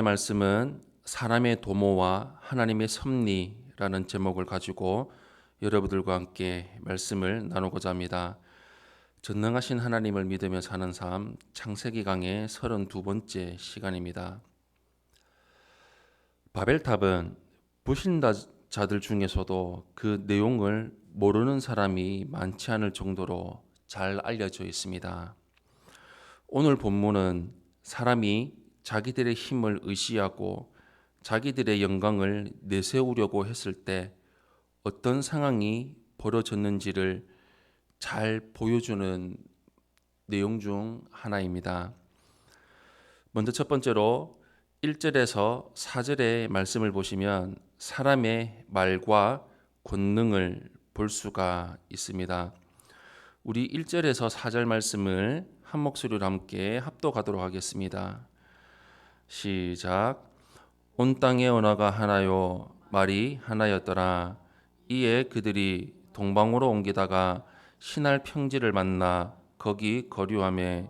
말씀은 사람의 도모와 하나님의 섭리라는 제목을 가지고 여러분들과 함께 말씀을 나누고자 합니다. 전능하신 하나님을 믿으며 사는 삶 창세기 강의 32번째 시간입니다. 바벨탑은 불신자들 중에서도 그 내용을 모르는 사람이 많지 않을 정도로 잘 알려져 있습니다. 오늘 본문은 사람이 자기들의 힘을 의지하고 자기들의 영광을 내세우려고 했을 때 어떤 상황이 벌어졌는지를 잘 보여주는 내용 중 하나입니다. 먼저 첫 번째로 1절에서 4절의 말씀을 보시면 사람의 말과 권능을 볼 수가 있습니다. 우리 1절에서 4절 말씀을 한 목소리로 함께 합독하도록 하겠습니다. 시작. 온 땅의 언어가 하나요 말이 하나였더라. 이에 그들이 동방으로 옮기다가 신할 평지를 만나 거기 거류하며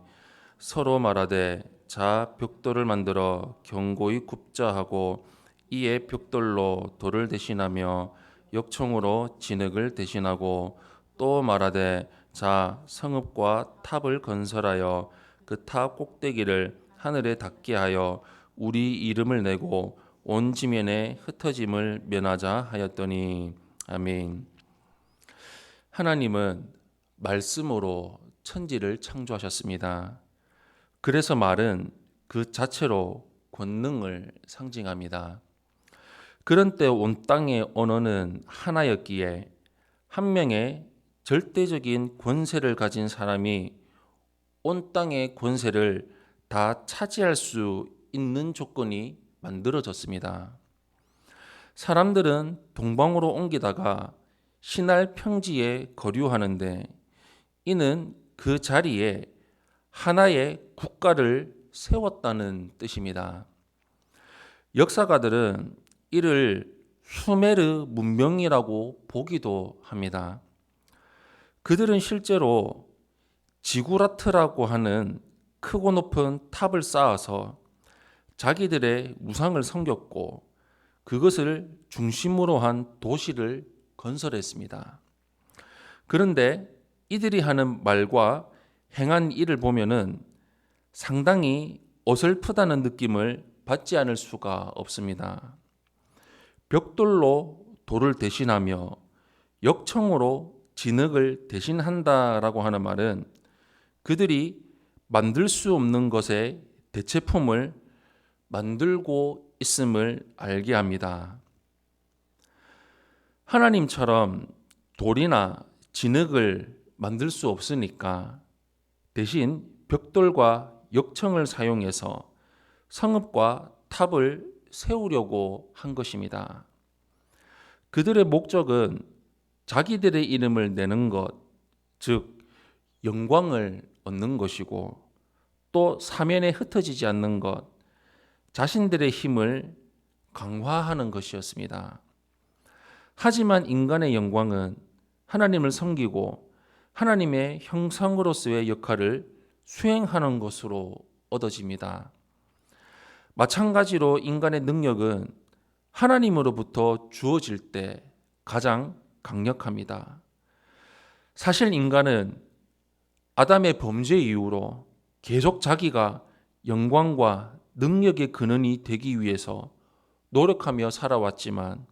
서로 말하되 자 벽돌을 만들어 견고히 굽자 하고 이에 벽돌로 돌을 대신하며 역청으로 진흙을 대신하고 또 말하되 자 성읍과 탑을 건설하여 그 탑 꼭대기를 하늘에 닿게 하여 우리 이름을 내고 온 지면에 흩어짐을 면하자 하였더니 아멘. 하나님은 말씀으로 천지를 창조하셨습니다. 그래서 말은 그 자체로 권능을 상징합니다. 그런 때 온 땅의 언어는 하나였기에 한 명의 절대적인 권세를 가진 사람이 온 땅의 권세를 다 차지할 수 있는 조건이 만들어졌습니다. 사람들은 동방으로 옮기다가 신할 평지에 거류하는데 이는 그 자리에 하나의 국가를 세웠다는 뜻입니다. 역사가들은 이를 수메르 문명이라고 보기도 합니다. 그들은 실제로 지구라트라고 하는 크고 높은 탑을 쌓아서 자기들의 우상을 섬겼고 그것을 중심으로 한 도시를 건설했습니다. 그런데 이들이 하는 말과 행한 일을 보면은 상당히 어설프다는 느낌을 받지 않을 수가 없습니다. 벽돌로 돌을 대신하며 역청으로 진흙을 대신한다라고 하는 말은 그들이 만들 수 없는 것의 대체품을 만들고 있음을 알게 합니다. 하나님처럼 돌이나 진흙을 만들 수 없으니까 대신 벽돌과 역청을 사용해서 성읍과 탑을 세우려고 한 것입니다. 그들의 목적은 자기들의 이름을 내는 것, 즉 영광을 얻는 것이고 또 사면에 흩어지지 않는 것, 자신들의 힘을 강화하는 것이었습니다. 하지만 인간의 영광은 하나님을 섬기고 하나님의 형상으로서의 역할을 수행하는 것으로 얻어집니다. 마찬가지로 인간의 능력은 하나님으로부터 주어질 때 가장 강력합니다. 사실 인간은 아담의 범죄 이후로 계속 자기가 영광과 능력의 근원이 되기 위해서 노력하며 살아왔지만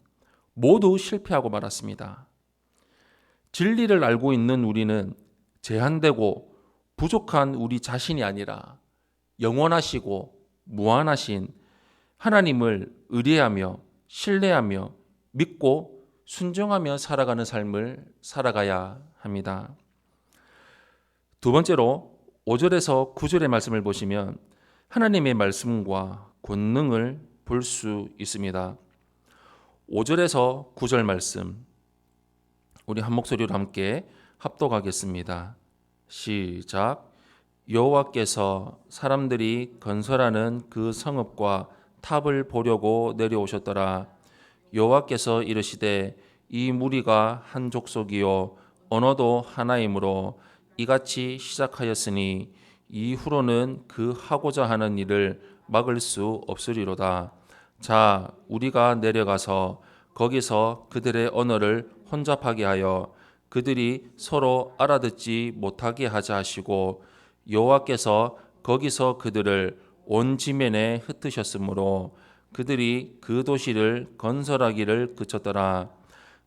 모두 실패하고 말았습니다. 진리를 알고 있는 우리는 제한되고 부족한 우리 자신이 아니라 영원하시고 무한하신 하나님을 의뢰하며 신뢰하며 믿고 순종하며 살아가는 삶을 살아가야 합니다. 두 번째로 5절에서 9절의 말씀을 보시면 하나님의 말씀과 권능을 볼 수 있습니다. 5절에서 9절 말씀 우리 한 목소리로 함께 합독하겠습니다. 시작. 여호와께서 사람들이 건설하는 그 성읍과 탑을 보려고 내려오셨더라. 여호와께서 이르시되 이 무리가 한 족속이요 언어도 하나이므로 이같이 시작하였으니 이후로는 그 하고자 하는 일을 막을 수 없으리로다. 자, 우리가 내려가서 거기서 그들의 언어를 혼잡하게 하여 그들이 서로 알아듣지 못하게 하자 하시고 여호와께서 거기서 그들을 온 지면에 흩으셨으므로 그들이 그 도시를 건설하기를 그쳤더라.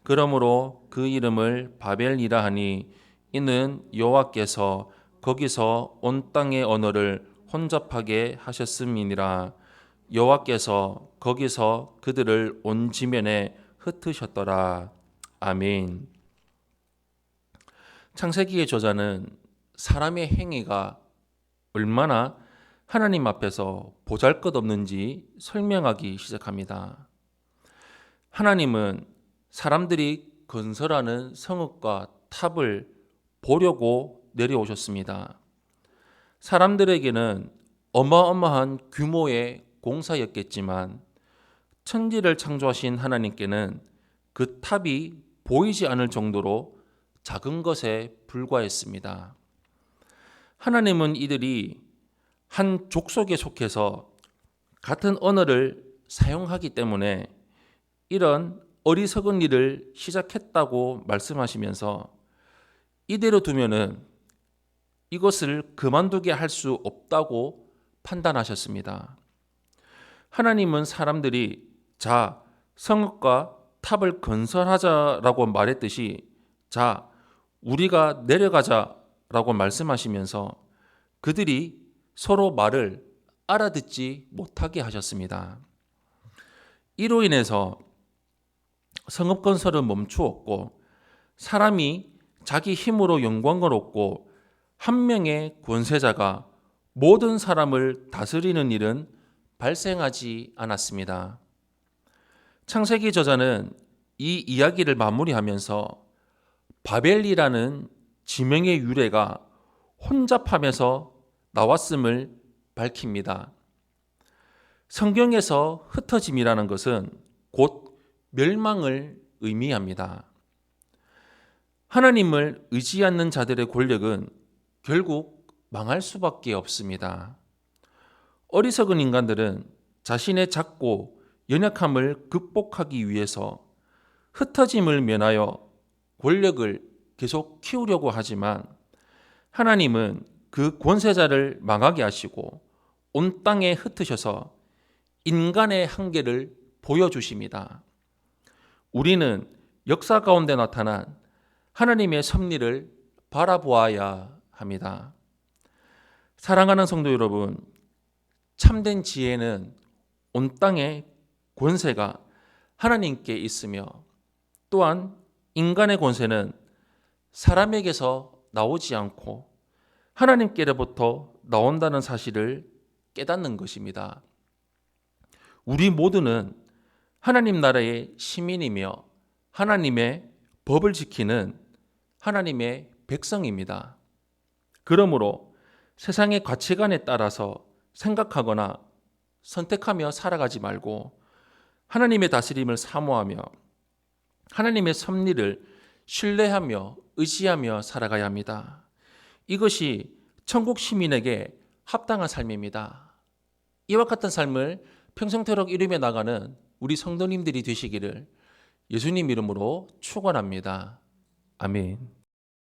그러므로 그 이름을 바벨이라 하니 이는 여호와께서 거기서 온 땅의 언어를 혼잡하게 하셨음이니라. 여호와께서 거기서 그들을 온 지면에 흩으셨더라. 아멘. 창세기의 저자는 사람의 행위가 얼마나 하나님 앞에서 보잘것없는지 설명하기 시작합니다. 하나님은 사람들이 건설하는 성읍과 탑을 보려고 내려오셨습니다. 사람들에게는 어마어마한 규모의 공사였겠지만 천지를 창조하신 하나님께는 그 탑이 보이지 않을 정도로 작은 것에 불과했습니다. 하나님은 이들이 한 족속에 속해서 같은 언어를 사용하기 때문에 이런 어리석은 일을 시작했다고 말씀하시면서 이대로 두면은 이것을 그만두게 할 수 없다고 판단하셨습니다. 하나님은 사람들이 자, 성읍과 탑을 건설하자라고 말했듯이 자, 우리가 내려가자라고 말씀하시면서 그들이 서로 말을 알아듣지 못하게 하셨습니다. 이로 인해서 성읍 건설은 멈추었고 사람이 자기 힘으로 영광을 얻고 한 명의 권세자가 모든 사람을 다스리는 일은 발생하지 않았습니다. 창세기 저자는 이 이야기를 마무리하면서 바벨이라는 지명의 유래가 혼잡함에서 나왔음을 밝힙니다. 성경에서 흩어짐이라는 것은 곧 멸망을 의미합니다. 하나님을 의지 않는 자들의 권력은 결국 망할 수밖에 없습니다. 어리석은 인간들은 자신의 작고 연약함을 극복하기 위해서 흩어짐을 면하여 권력을 계속 키우려고 하지만 하나님은 그 권세자를 망하게 하시고 온 땅에 흩으셔서 인간의 한계를 보여주십니다. 우리는 역사 가운데 나타난 하나님의 섭리를 바라보아야 합니다. 사랑하는 성도 여러분, 참된 지혜는 온 땅의 권세가 하나님께 있으며 또한 인간의 권세는 사람에게서 나오지 않고 하나님께로부터 나온다는 사실을 깨닫는 것입니다. 우리 모두는 하나님 나라의 시민이며 하나님의 법을 지키는 하나님의 백성입니다. 그러므로 세상의 가치관에 따라서 생각하거나 선택하며 살아가지 말고 하나님의 다스림을 사모하며 하나님의 섭리를 신뢰하며 의지하며 살아가야 합니다. 이것이 천국 시민에게 합당한 삶입니다. 이와 같은 삶을 평생토록 이루며 나가는 우리 성도님들이 되시기를 예수님 이름으로 축원합니다. 아멘.